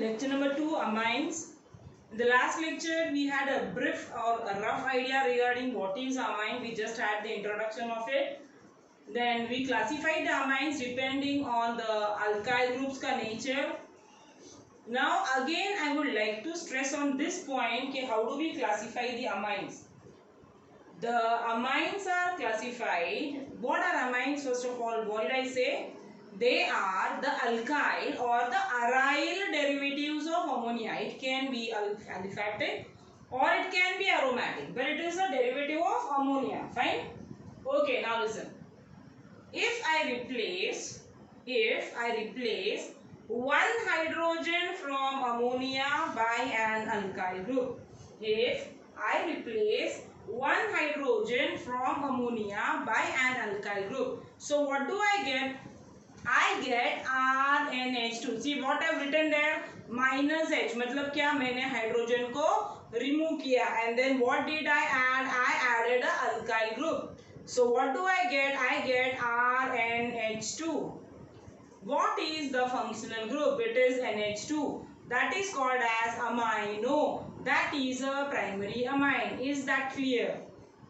lecture number 2, amines. In the last lecture, we had a brief or a rough idea regarding what is amine. We just had the introduction of it. Then we classified the amines depending on the alkyl groups ka nature. Now again, I would like to stress on this point कि how do we classify the amines. The amines are classified. What are amines? First of all, what did I say? They are the alkyl or the aryl derivatives of ammonia. It can be aliphatic or it can be aromatic, but it is a derivative of ammonia. Fine? Okay, now listen. If I replace one hydrogen from ammonia by an alkyl group. If I replace one hydrogen from ammonia by an alkyl group. So what do I get? I get RNH2. See what I have written there? Minus H. मतलब क्या? मैंने hydrogen को remove किया. And then what did I add? I added a alkyl group. So what do I get? I get RNH2. What is the functional group? It is NH2. That is called as amino. That is a primary amine. Is that clear?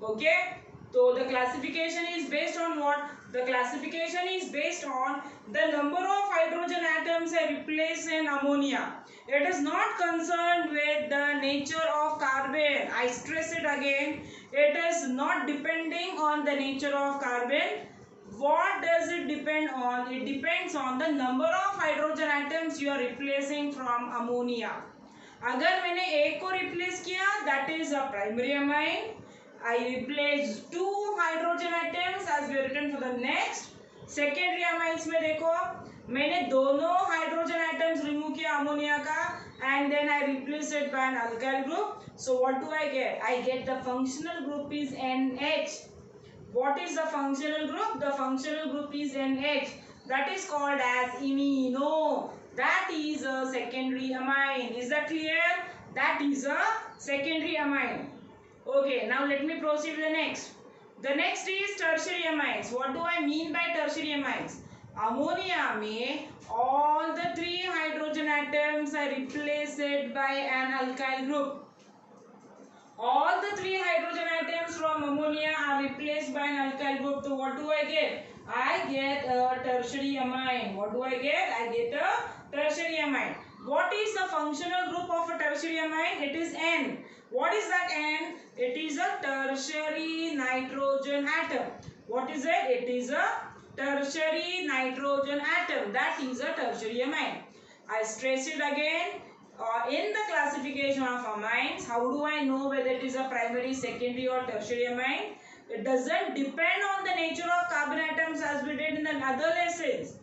Okay. So the classification is based on what? The classification is based on the number of hydrogen atoms I replace in ammonia. It is not concerned with the nature of carbon. I stress it again. It is not depending on the nature of carbon. What does it depend on? It depends on the number of hydrogen atoms you are replacing from ammonia. अगर मैंने एक को replace किया, that is a primary amine. I replace two hydrogen atoms as we are written for the next. Secondary amines में देखो, मैंने दोनों hydrogen atoms remove किया ammonia का, and then I replace it by an alkyl group. So what do I get? I get the functional group is NH. What is the functional group? The functional group is NH. That is called as imino. That is a secondary amine. Is that clear? That is a secondary amine. Okay, now let me proceed with the next. The next is tertiary amines. What do I mean by tertiary amines? Ammonia में all the three hydrogen atoms are replaced by an alkyl group. All the three hydrogen atoms from ammonia are replaced by an alkyl group. So what do I get? I get a tertiary amine. What do I get? I get a tertiary amine. What is the functional group of a tertiary amine? It is N. What is that N? It is a tertiary nitrogen atom. What is it? It is a tertiary nitrogen atom. That is a tertiary amine. I stress it again. In the classification of amines, how do I know whether it is a primary, secondary or tertiary amine? It doesn't depend on the nature of carbon atoms as we did in the other lessons.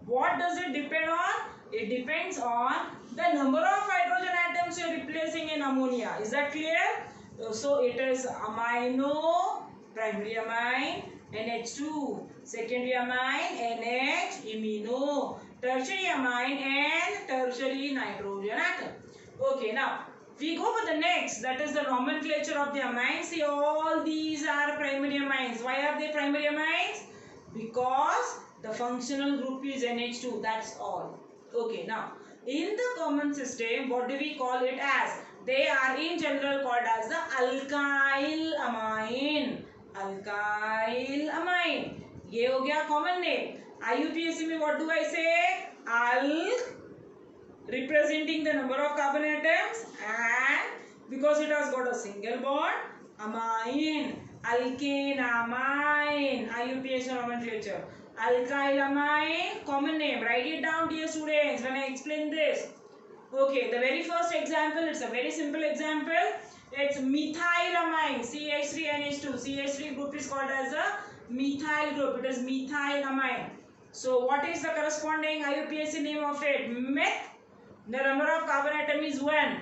What does it depend on? It depends on the number of hydrogen atoms you are replacing in ammonia. Is that clear? So it is amino, primary amine, NH2, secondary amine, NH, imino, tertiary amine and tertiary nitrogen atom. Okay, now we go for the next, that is the nomenclature of the amines. See, all these are primary amines. Why are they primary amines? Because the functional group is NH2, that's all. Okay, now in the common system, what do we call it as? They are in general called as the alkyl amine. Alkyl amine. ये हो गया common name. IUPAC में what do I say? Alk representing the number of carbon atoms, and because it has got a single bond, amine, alkane amine. IUPAC nomenclature. Alkyl amine, common name. Write it down, dear students, when I explain this. Okay, the very first example, it's a very simple example. It's methyl amine, CH3NH2. CH3 group is called as a methyl group. It is methyl amine. So what is the corresponding IUPAC name of it? Meth. The number of carbon atom is 1.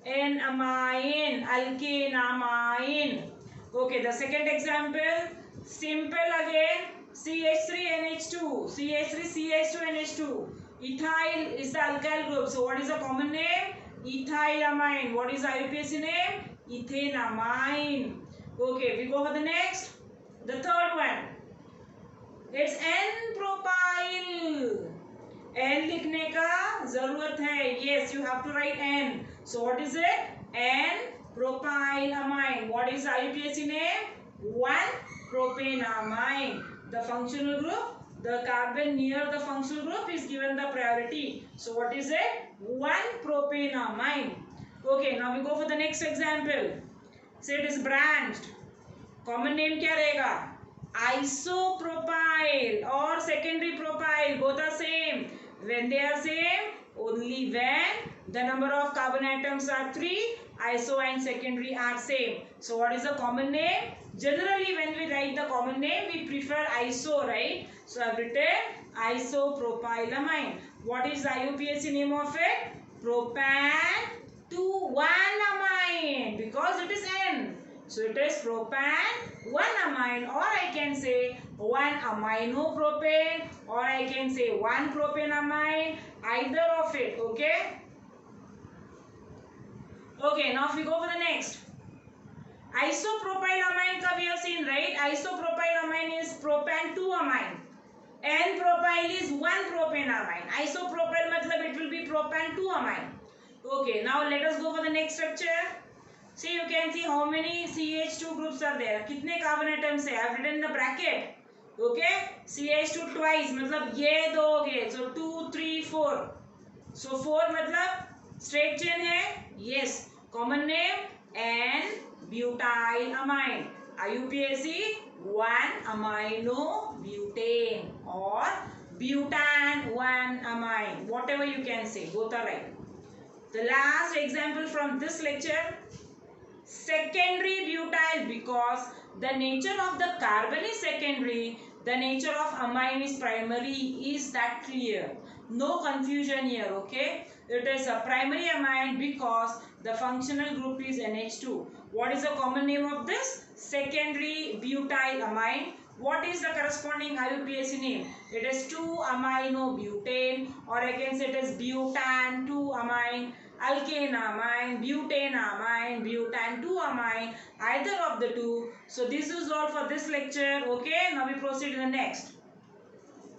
Methenamine, alkane amine. Okay, the second example, simple again. CH3NH2. CH3CH2NH2. Ethyl is the alkyl group. So what is the common name? Ethylamine. What is the IUPAC name? Ethenamine. Okay, we go for the next. The third one. It's N-propyl. N लिखने का जरूरत है. Yes, you have to write N. So what is it? N propylamine. What is IUPAC name? 1-propanamine. The functional group, the carbon near the functional group is given the priority. So what is it? 1-propanamine. Okay, now we go for the next example. Say it is branched. Common name क्या रहेगा? Isopropyl or secondary propyl, both are same. When they are same, only when the number of carbon atoms are 3, iso and secondary are same. So what is the common name? Generally when we write the common name, we prefer iso, right? So I have written isopropylamine. What is the IUPAC name of it? Propan 2,1-amine, because it is N. So it is propan 1-amine, or I can say 1-aminopropane, or I can say 1-propanamine, either of it. Okay. Okay, now if we go for the next. Isopropylamine ka we have seen, right? Isopropylamine is propan 2-amine. N-propyl is 1-propanamine. Isopropyl matlab it will be propan 2-amine. Okay, now let us go for the next structure. See, you can see how many CH2 groups are there. कितने carbon atoms है? I have written in the bracket. Okay, CH2 twice मतलब ये दो हो गए. So 2, 3, 4. So 4 मतलब straight chain है. Yes. Common name N-butylamine. IUPAC 1-aminobutane or butan 1-amine. Whatever you can say, both are right. The last example from this lecture. Secondary butyl, because the nature of the carbon is secondary, the nature of amine is primary. Is that clear? No confusion here. Okay, it is a primary amine because the functional group is NH2. What is the common name of this? Secondary butylamine. What is the corresponding IUPAC name? It is 2-aminobutane, or I can say it is butan 2-amine, alkanamine, butanamine, butan 2-amine, either of the two. So this is all for this lecture. Okay, now we proceed to the next.